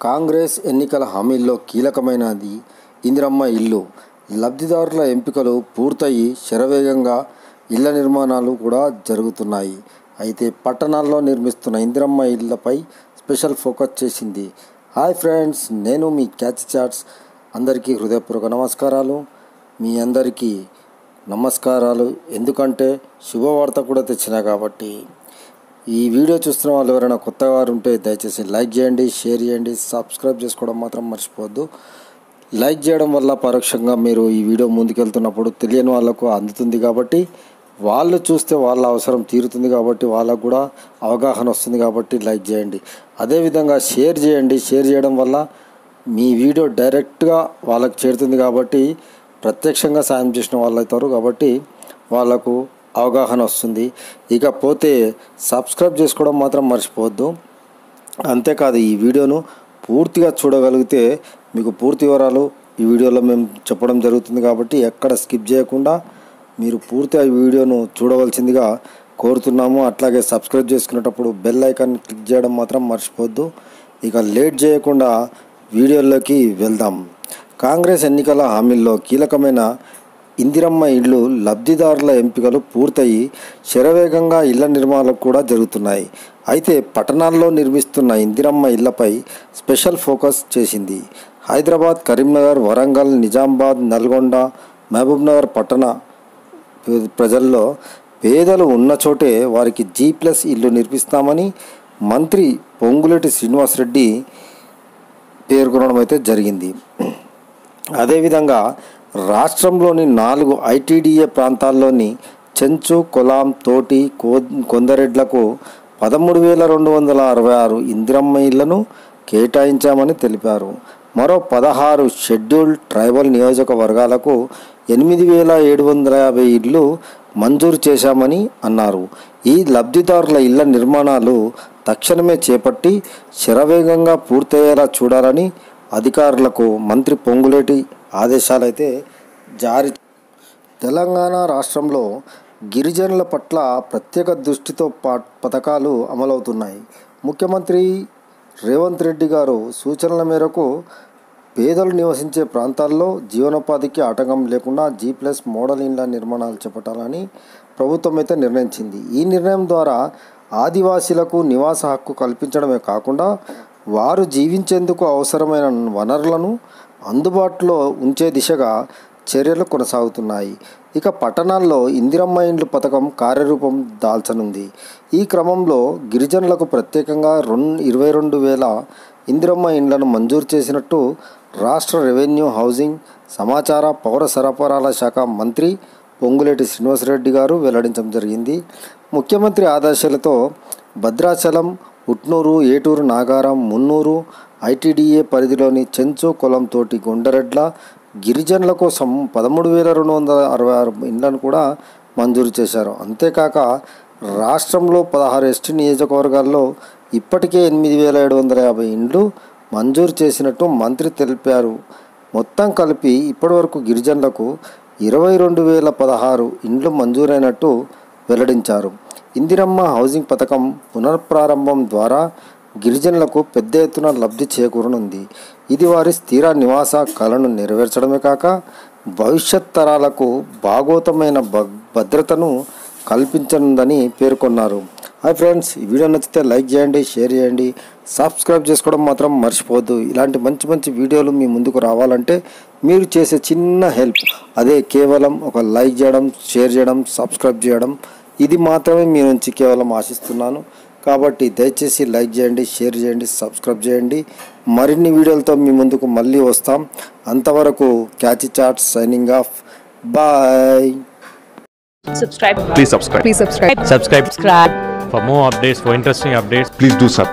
కాంగ్రెస్ ఎన్నికల హామీల్లో కీలకమైనది ఇందిరమ్మ ఇల్లు. లబ్ధిదారుల ఎంపికలు పూర్తయి శరవేగంగా ఇళ్ల నిర్మాణాలు కూడా జరుగుతున్నాయి. అయితే పట్టణాల్లో నిర్మిస్తున్న ఇందిరమ్మ ఇళ్లపై స్పెషల్ ఫోకస్ చేసింది. హాయ్ ఫ్రెండ్స్, నేను మీ క్యాచ్ చాట్స్. అందరికీ హృదయపూర్వక నమస్కారాలు. మీ అందరికీ నమస్కారాలు ఎందుకంటే శుభవార్త కూడా తెచ్చినా కాబట్టి. ఈ వీడియో చూస్తున్న వాళ్ళు ఎవరైనా కొత్తగా వారు ఉంటే దయచేసి లైక్ చేయండి, షేర్ చేయండి, సబ్స్క్రైబ్ చేసుకోవడం మాత్రం మర్చిపోవద్దు. లైక్ చేయడం వల్ల పరోక్షంగా మీరు ఈ వీడియో ముందుకెళ్తున్నప్పుడు తెలియని వాళ్ళకు అందుతుంది కాబట్టి, వాళ్ళు చూస్తే వాళ్ళ అవసరం తీరుతుంది కాబట్టి, వాళ్ళకు కూడా అవగాహన వస్తుంది కాబట్టి లైక్ చేయండి. అదేవిధంగా షేర్ చేయండి. షేర్ చేయడం వల్ల మీ వీడియో డైరెక్ట్గా వాళ్ళకు చేరుతుంది కాబట్టి ప్రత్యక్షంగా సాయం చేసిన వాళ్ళు అవుతారు కాబట్టి వాళ్ళకు అవగాహన వస్తుంది. ఇకపోతే సబ్స్క్రైబ్ చేసుకోవడం మాత్రం మర్చిపోవద్దు. అంతేకాదు, ఈ వీడియోను పూర్తిగా చూడగలిగితే మీకు పూర్తి వివరాలు ఈ వీడియోలో మేము చెప్పడం జరుగుతుంది కాబట్టి ఎక్కడ స్కిప్ చేయకుండా మీరు పూర్తిగా ఈ వీడియోను చూడవలసిందిగా కోరుతున్నాము. అట్లాగే సబ్స్క్రైబ్ చేసుకునేటప్పుడు బెల్ ఐకాన్ క్లిక్ చేయడం మాత్రం మర్చిపోవద్దు. ఇక లేట్ చేయకుండా వీడియోలోకి వెళ్దాం. కాంగ్రెస్ ఎన్నికల హామీల్లో కీలకమైన ఇందిరమ్మ ఇళ్ళు లబ్ధిదారుల ఎంపికలు పూర్తయి శరవేగంగా ఇళ్ల నిర్మాణాలు కూడా జరుగుతున్నాయి. అయితే పట్టణాల్లో నిర్మిస్తున్న ఇందిరమ్మ ఇళ్లపై స్పెషల్ ఫోకస్ చేసింది. హైదరాబాద్, కరీంనగర్, వరంగల్, నిజామాబాద్, నల్గొండ, మహబూబ్నగర్ పట్టణ ప్రజల్లో పేదలు ఉన్న చోటే వారికి G+ ఇల్లు నిర్మిస్తామని మంత్రి పొంగులేటి శ్రీనివాసరెడ్డి పేర్కొనడం అయితే జరిగింది. అదేవిధంగా రాష్ట్రంలోని 4 ITDA ప్రాంతాల్లోని చెంచు, కొలాం, తోటి, కొందరెడ్లకు 13,266 ఇందిరమ్మ ఇళ్లను కేటాయించామని తెలిపారు. మరో 16 షెడ్యూల్డ్ ట్రైబల్ నియోజకవర్గాలకు 8,750 ఇళ్లు మంజూరు చేశామని అన్నారు. ఈ లబ్ధిదారుల ఇళ్ల నిర్మాణాలు తక్షణమే చేపట్టి శరవేగంగా పూర్తయ్యేలా చూడాలని అధికారులకు మంత్రి పొంగులేటి ఆదేశాలైతే జారీ. తెలంగాణ రాష్ట్రంలో గిరిజనుల పట్ల ప్రత్యేక దృష్టితో పథకాలు అమలవుతున్నాయి. ముఖ్యమంత్రి రేవంత్ రెడ్డి గారు సూచనల మేరకు పేదలు నివసించే ప్రాంతాల్లో జీవనోపాధికి ఆటంకం లేకుండా G+ మోడల్ ఇండ్ల నిర్మాణాలు చేపట్టాలని ప్రభుత్వం అయితే నిర్ణయించింది. ఈ నిర్ణయం ద్వారా ఆదివాసీలకు నివాస హక్కు కల్పించడమే కాకుండా వారు జీవించేందుకు అవసరమైన వనరులను అందుబాటులో ఉంచే దిశగా చర్యలు కొనసాగుతున్నాయి. ఇక పట్టణాల్లో ఇందిరమ్మ ఇండ్లు పథకం కార్యరూపం దాల్చనుంది. ఈ క్రమంలో గిరిజనులకు ప్రత్యేకంగా 22,000 ఇందిరమ్మ ఇండ్లను మంజూరు చేసినట్టు రాష్ట్ర రెవెన్యూ, హౌసింగ్, సమాచార, పౌర సరఫరాల శాఖ మంత్రి పొంగులేటి శ్రీనివాసరెడ్డి గారు వెల్లడించడం జరిగింది. ముఖ్యమంత్రి ఆదేశాలతో భద్రాచలం, ఉట్నూరు, ఏటూరు, నాగారం, మున్నూరు ITDA పరిధిలోని చెంచు, కొలం, తోటి, కొండరెడ్ల గిరిజనుల కోసం 13,266 ఇండ్లను కూడా మంజూరు చేశారు. అంతేకాక రాష్ట్రంలో 16 ST నియోజకవర్గాల్లో ఇప్పటికే 8,750 ఇండ్లు మంజూరు చేసినట్టు మంత్రి తెలిపారు. మొత్తం కలిపి ఇప్పటివరకు గిరిజనులకు 22,016 ఇండ్లు మంజూరైనట్టు వెల్లడించారు. ఇందిరమ్మ హౌసింగ్ పథకం పునఃప్రారంభం ద్వారా గిరిజనులకు పెద్ద ఎత్తున లబ్ధి చేకూరనుంది. ఇది వారి స్థిర నివాస కలను నెరవేర్చడమే కాక భవిష్యత్ తరాలకు భాగోతమైన భద్రతను కల్పించనుందని పేర్కొన్నారు. హాయ్ ఫ్రెండ్స్, ఈ వీడియో నచ్చితే లైక్ చేయండి, షేర్ చేయండి, సబ్స్క్రైబ్ చేసుకోవడం మాత్రం మర్చిపోవద్దు. ఇలాంటి మంచి మంచి వీడియోలు మీ ముందుకు రావాలంటే మీరు చేసే చిన్న హెల్ప్ అదే కేవలం ఒక లైక్ చేయడం, షేర్ చేయడం, సబ్స్క్రైబ్ చేయడం. ఇది మాత్రమే మీ నుంచి కేవలం ఆశిస్తున్నాను. కాబట్టి దయచేసి లైక్ చేయండి, షేర్ చేయండి, సబ్స్క్రైబ్ చేయండి. మరిన్ని వీడియోలతో మీ ముందుకు మళ్ళీ వస్తాం. అంతవరకు catch chats signing off. Bye. Subscribe. Please subscribe. Please subscribe. Subscribe. For more updates, for interesting updates, please do subscribe.